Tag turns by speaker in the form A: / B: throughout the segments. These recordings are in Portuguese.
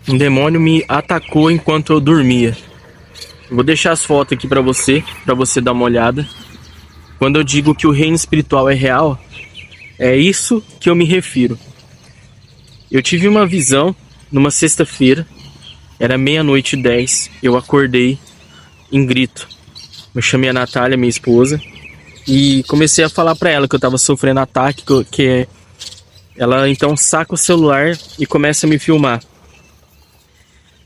A: Um demônio me atacou enquanto eu dormia. Vou deixar as fotos aqui pra você dar uma olhada. Quando eu digo que o reino espiritual é real, é isso que eu me refiro. Eu tive uma visão numa sexta-feira, era 00:10, eu acordei em grito. Eu chamei a Natália, minha esposa, e comecei a falar pra ela que eu tava sofrendo ataque, ela então saca o celular e começa a me filmar.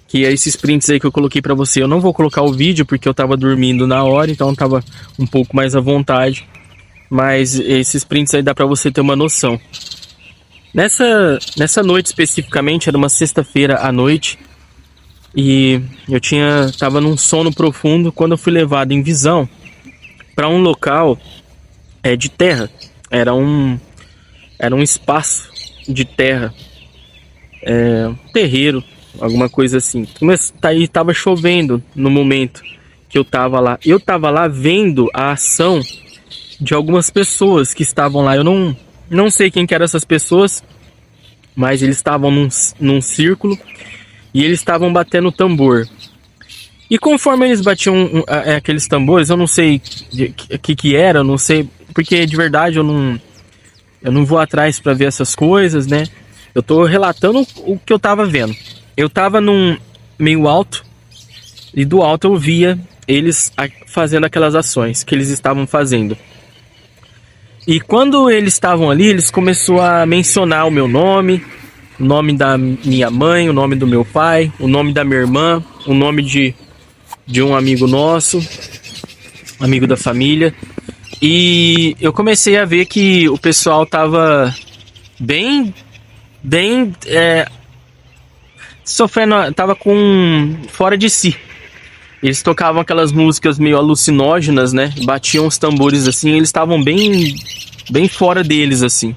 A: Que é esses prints aí que eu coloquei pra você. Eu não vou colocar o vídeo porque eu tava dormindo na hora, então eu tava um pouco mais à vontade. Mas esses prints aí dá pra você ter uma noção. Nessa noite especificamente, era uma sexta-feira à noite. E eu tava num sono profundo quando eu fui levado em visão pra um local de terra. Era um espaço de terra. Um terreiro. Alguma coisa assim. Mas aí tava chovendo no momento que eu tava lá. Eu tava lá vendo a ação de algumas pessoas que estavam lá. Eu não sei quem que eram essas pessoas, mas eles estavam num círculo e eles estavam batendo tambor. E conforme eles batiam aqueles tambores, eu não sei o que era, eu não sei, porque de verdade eu não vou atrás pra ver essas coisas, né? Eu tô relatando o que eu tava vendo. Eu tava num meio alto e do alto eu via eles fazendo aquelas ações que eles estavam fazendo. E quando eles estavam ali, eles começaram a mencionar o meu nome, o nome da minha mãe, o nome do meu pai, o nome da minha irmã, o nome de um amigo nosso, amigo da família. E eu comecei a ver que o pessoal tava bem sofrendo, tava fora de si. Eles tocavam aquelas músicas meio alucinógenas, né? Batiam os tambores assim, eles estavam bem fora deles assim.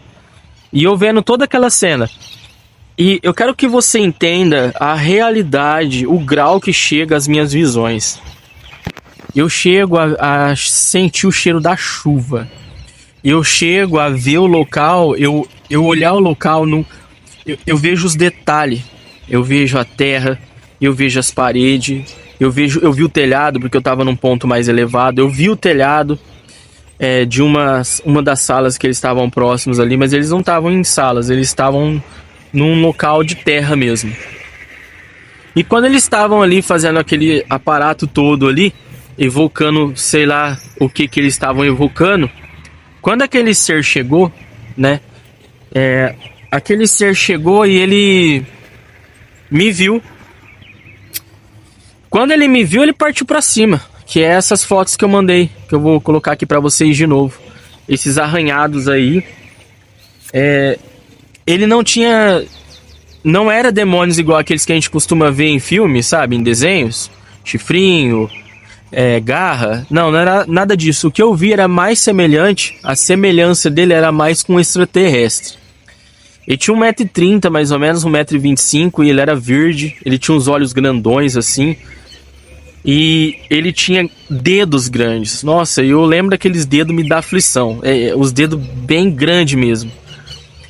A: E eu vendo toda aquela cena. E eu quero que você entenda a realidade, o grau que chega às minhas visões. Eu chego a sentir o cheiro da chuva. Eu chego a ver o local, eu olhar o local, eu vejo os detalhes. Eu vejo a terra, eu vejo as paredes, eu vi o telhado, porque eu estava num ponto mais elevado. Eu vi o telhado de uma das salas que eles estavam próximos ali, mas eles não estavam em salas, eles estavam num local de terra mesmo. E quando eles estavam ali fazendo aquele aparato todo ali, evocando, sei lá o que eles estavam evocando, quando aquele ser chegou, né? Aquele ser chegou e ele me viu. Quando ele me viu, ele partiu pra cima. Que é essas fotos que eu mandei, que eu vou colocar aqui pra vocês de novo. Esses arranhados aí. Ele não era demônios igual aqueles que a gente costuma ver em filmes, sabe? Em desenhos. Chifrinho, garra. Não era nada disso. O que eu vi era mais semelhante. A semelhança dele era mais com um extraterrestre. Ele tinha 1,30 m mais ou menos, 1,25 m, e ele era verde, ele tinha uns olhos grandões assim, e ele tinha dedos grandes. Nossa, eu lembro daqueles dedos, me dá aflição, os dedos bem grandes mesmo.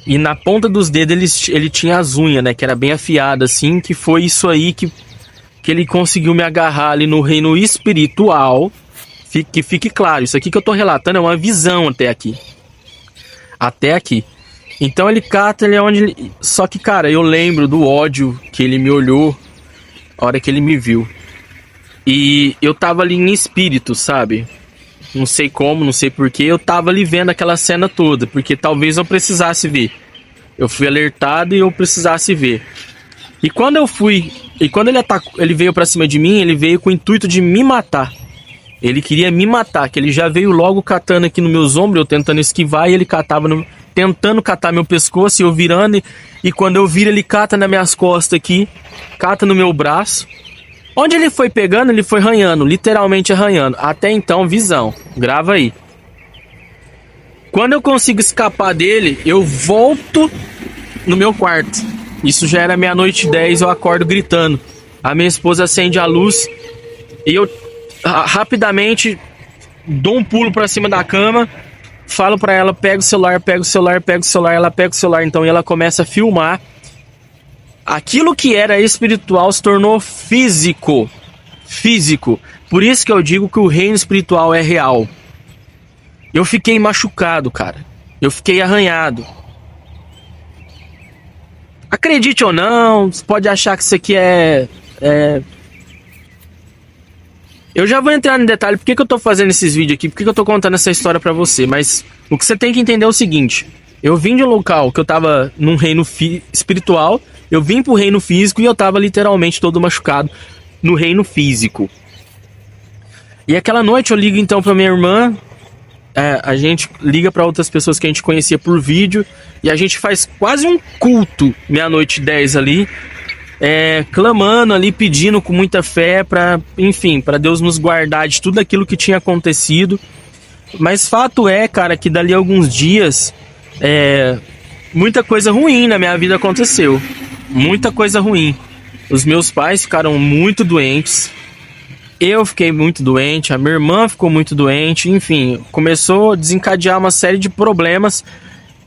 A: E na ponta dos dedos ele tinha as unhas, né, que era bem afiada assim, que foi isso aí que ele conseguiu me agarrar ali no reino espiritual. Que fique claro, isso aqui que eu tô relatando é uma visão até aqui. Até aqui. Então ele cata, ele é onde ele... Só que, cara, eu lembro do ódio que ele me olhou a hora que ele me viu. E eu tava ali em espírito, sabe? Não sei como, não sei porquê. Eu tava ali vendo aquela cena toda, porque talvez eu precisasse ver. Eu fui alertado e eu precisasse ver. E quando eu fui... E quando ele veio pra cima de mim, ele veio com o intuito de me matar. Ele queria me matar, que ele já veio logo catando aqui nos meus ombros, eu tentando esquivar, e ele catava tentando catar meu pescoço, e eu virando, e quando eu viro ele cata nas minhas costas aqui, cata no meu braço. Onde ele foi pegando, ele foi arranhando, literalmente arranhando. Até então, visão, grava aí. Quando eu consigo escapar dele, eu volto no meu quarto. Isso já era 00:10, eu acordo gritando. A minha esposa acende a luz e eu rapidamente dou um pulo pra cima da cama, falo pra ela, pega o celular, ela pega o celular, então ela começa a filmar Aquilo que era espiritual se tornou físico. Físico. Por isso que eu digo que o reino espiritual é real. Eu fiquei machucado, cara. Eu fiquei arranhado. Acredite ou não, você pode achar que isso aqui Eu já vou entrar no detalhe por que eu tô fazendo esses vídeos aqui, por que eu tô contando essa história pra você, mas o que você tem que entender é o seguinte: eu vim de um local que eu tava num reino espiritual, eu vim pro reino físico e eu tava literalmente todo machucado no reino físico. E aquela noite eu ligo então pra minha irmã, a gente liga pra outras pessoas que a gente conhecia por vídeo, e a gente faz quase um culto, meia-noite 10 ali, clamando ali, pedindo com muita fé pra, enfim, pra Deus nos guardar de tudo aquilo que tinha acontecido. Mas fato é, cara, que dali a alguns dias, muita coisa ruim na minha vida aconteceu. Muita coisa ruim. Os meus pais ficaram muito doentes. Eu fiquei muito doente, a minha irmã ficou muito doente, enfim, começou a desencadear uma série de problemas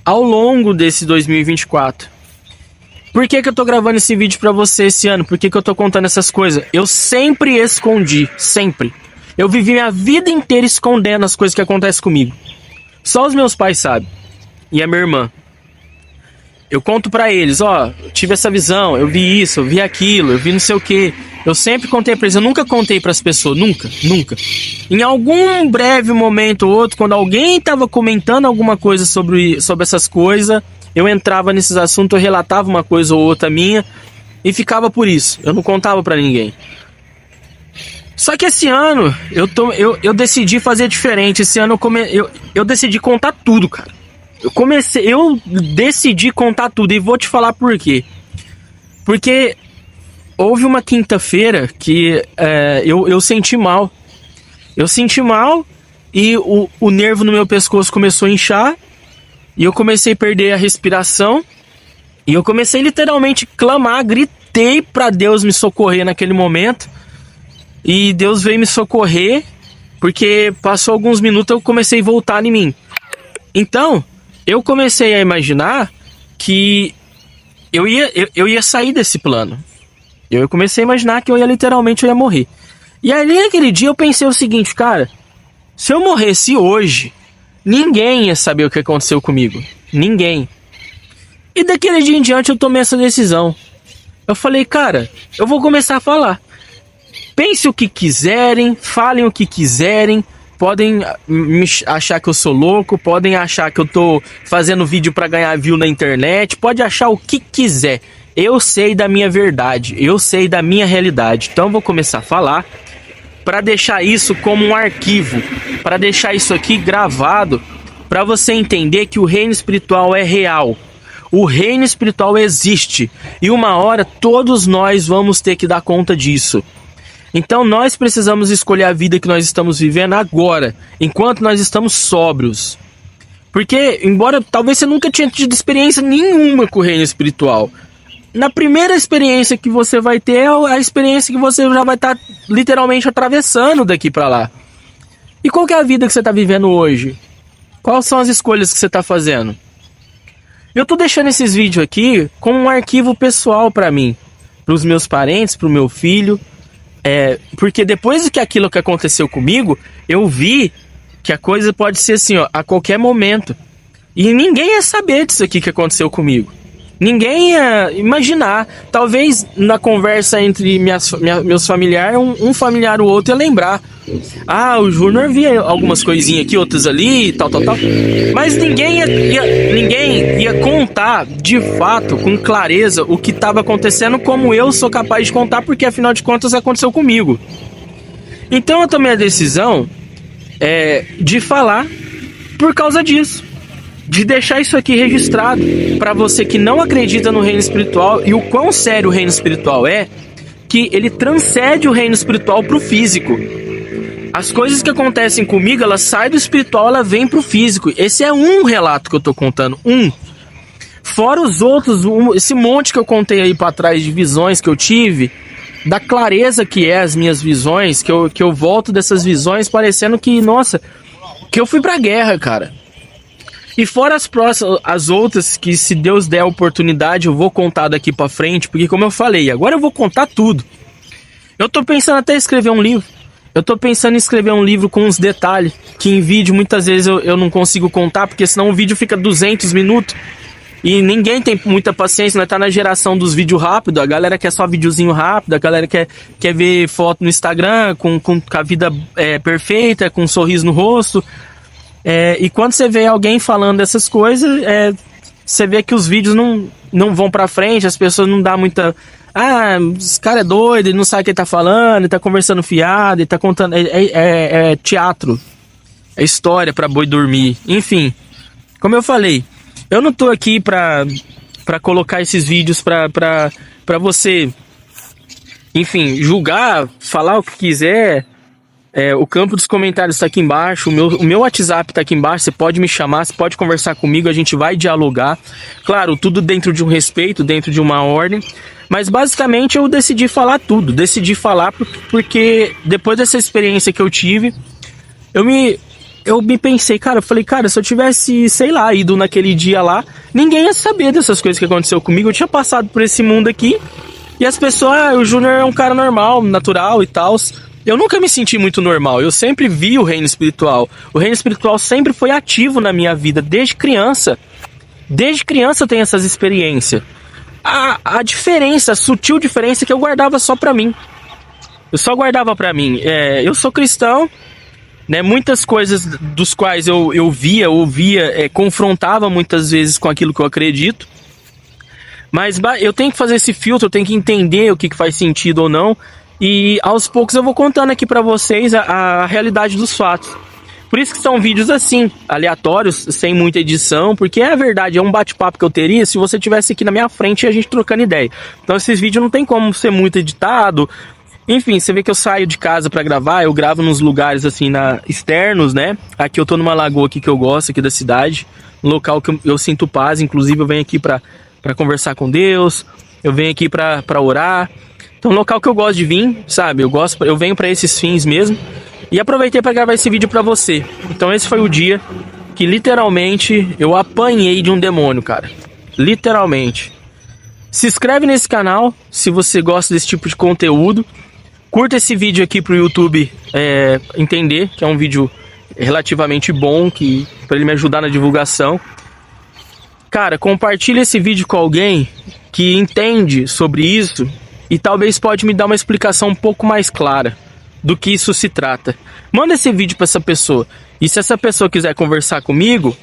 A: ao longo desse 2024. Por que eu tô gravando esse vídeo pra você esse ano? Por que eu tô contando essas coisas? Eu sempre escondi, sempre. Eu vivi minha vida inteira escondendo as coisas que acontecem comigo. Só os meus pais sabem. E a minha irmã. Eu conto pra eles, ó, eu tive essa visão, eu vi isso, eu vi aquilo, eu vi não sei o que. Eu sempre contei pra eles, eu nunca contei pras pessoas, nunca. Em algum breve momento ou outro, quando alguém tava comentando alguma coisa sobre essas coisas, eu entrava nesses assuntos, eu relatava uma coisa ou outra minha e ficava por isso. Eu não contava pra ninguém. Só que esse ano, eu decidi fazer diferente. Esse ano eu decidi contar tudo, cara. Eu decidi contar tudo e vou te falar por quê. Porque houve uma quinta-feira que eu senti mal. Eu senti mal e o nervo no meu pescoço começou a inchar. E eu comecei a perder a respiração. E eu comecei literalmente a clamar, gritei pra Deus me socorrer naquele momento. E Deus veio me socorrer, porque passou alguns minutos eu comecei a voltar em mim. Então, eu comecei a imaginar que eu ia sair desse plano. Eu comecei a imaginar que eu ia morrer. E ali naquele dia eu pensei o seguinte, cara, se eu morresse hoje, ninguém ia saber o que aconteceu comigo. Ninguém. E daquele dia em diante eu tomei essa decisão. Eu falei, cara, eu vou começar a falar. Pense o que quiserem, falem o que quiserem. Podem me achar que eu sou louco, podem achar que eu tô fazendo vídeo pra ganhar view na internet, pode achar o que quiser. Eu sei da minha verdade, eu sei da minha realidade. Então eu vou começar a falar para deixar isso como um arquivo, para deixar isso aqui gravado, para você entender que o reino espiritual é real. O reino espiritual existe e uma hora todos nós vamos ter que dar conta disso. Então nós precisamos escolher a vida que nós estamos vivendo agora, enquanto nós estamos sóbrios. Porque, embora talvez você nunca tenha tido experiência nenhuma com o reino espiritual, na primeira experiência que você vai ter é a experiência que você já vai estar literalmente atravessando daqui para lá. E qual que é a vida que você está vivendo hoje? Quais são as escolhas que você está fazendo? Eu tô deixando esses vídeos aqui como um arquivo pessoal para mim, para os meus parentes, para o meu filho. Porque depois que aquilo que aconteceu comigo, eu vi que a coisa pode ser assim, ó, a qualquer momento. E ninguém ia saber disso aqui que aconteceu comigo. Ninguém ia imaginar. Talvez na conversa entre meus familiares, um familiar ou outro ia lembrar. Ah, o Júnior via algumas coisinhas aqui, outras ali, tal. Mas ninguém ia contar de fato, com clareza, o que estava acontecendo, como eu sou capaz de contar, porque afinal de contas aconteceu comigo. Então eu tomei a decisão de falar por causa disso. De deixar isso aqui registrado para você que não acredita no reino espiritual e o quão sério o reino espiritual é, que ele transcende o reino espiritual pro físico. As coisas que acontecem comigo, elas saem do espiritual, ela vem pro físico. Esse é um relato que eu tô contando, Fora os outros, esse monte que eu contei aí para trás de visões que eu tive, da clareza que é as minhas visões, que eu volto dessas visões parecendo que, nossa, que eu fui pra guerra, cara. E fora as próximas, as outras que, se Deus der a oportunidade, eu vou contar daqui pra frente, porque como eu falei, agora eu vou contar tudo. Eu tô pensando até em escrever um livro. Eu tô pensando em escrever um livro com uns detalhes, que em vídeo muitas vezes eu não consigo contar, porque senão o vídeo fica 200 minutos. E ninguém tem muita paciência, nós tá na geração dos vídeos rápidos, a galera quer só videozinho rápido, a galera quer ver foto no Instagram com a vida perfeita, com um sorriso no rosto. E quando você vê alguém falando dessas coisas, você vê que os vídeos não vão pra frente, as pessoas não dão muita... Ah, esse cara é doido, ele não sabe o que ele tá falando, ele tá conversando fiado, ele tá contando... É teatro, é história pra boi dormir, enfim. Como eu falei, eu não tô aqui pra colocar esses vídeos pra você, enfim, julgar, falar o que quiser. O campo dos comentários tá aqui embaixo, o meu WhatsApp tá aqui embaixo, você pode me chamar, você pode conversar comigo, a gente vai dialogar. Claro, tudo dentro de um respeito, dentro de uma ordem. Mas basicamente eu decidi falar tudo, decidi falar porque depois dessa experiência que eu tive, eu me pensei, cara, eu falei, cara, se eu tivesse, sei lá, ido naquele dia lá, ninguém ia saber dessas coisas que aconteceu comigo. Eu tinha passado por esse mundo aqui e as pessoas, o Júnior é um cara normal, natural e tal. Eu nunca me senti muito normal, eu sempre vi o reino espiritual. O reino espiritual sempre foi ativo na minha vida, desde criança. Desde criança eu tenho essas experiências. A diferença, a sutil diferença é que eu guardava só pra mim. Eu só guardava pra mim. Eu sou cristão, né? Muitas coisas dos quais eu via, ouvia, confrontava muitas vezes com aquilo que eu acredito. Mas eu tenho que fazer esse filtro, eu tenho que entender o que faz sentido ou não. E aos poucos eu vou contando aqui pra vocês a realidade dos fatos. Por isso que são vídeos assim, aleatórios, sem muita edição, porque é verdade, é um bate-papo que eu teria se você estivesse aqui na minha frente e a gente trocando ideia. Então esses vídeos não tem como ser muito editado. Enfim, você vê que eu saio de casa pra gravar, eu gravo nos lugares assim, externos, né? Aqui eu tô numa lagoa aqui que eu gosto, aqui da cidade, um local que eu sinto paz, inclusive eu venho aqui pra conversar com Deus, eu venho aqui pra orar. Então um local que eu gosto de vir, sabe? Eu venho pra esses fins mesmo. E aproveitei para gravar esse vídeo para você. Então esse foi o dia que literalmente eu apanhei de um demônio, cara. Literalmente. Se inscreve nesse canal se você gosta desse tipo de conteúdo. Curta esse vídeo aqui pro YouTube entender que é um vídeo relativamente bom, para ele me ajudar na divulgação. Cara, compartilha esse vídeo com alguém que entende sobre isso e talvez pode me dar uma explicação um pouco mais clara do que isso se trata. Manda esse vídeo para essa pessoa. E se essa pessoa quiser conversar comigo,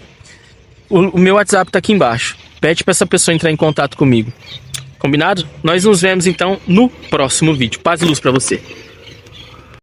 A: o meu WhatsApp tá aqui embaixo. Pede para essa pessoa entrar em contato comigo. Combinado? Nós nos vemos então no próximo vídeo. Paz e luz para você.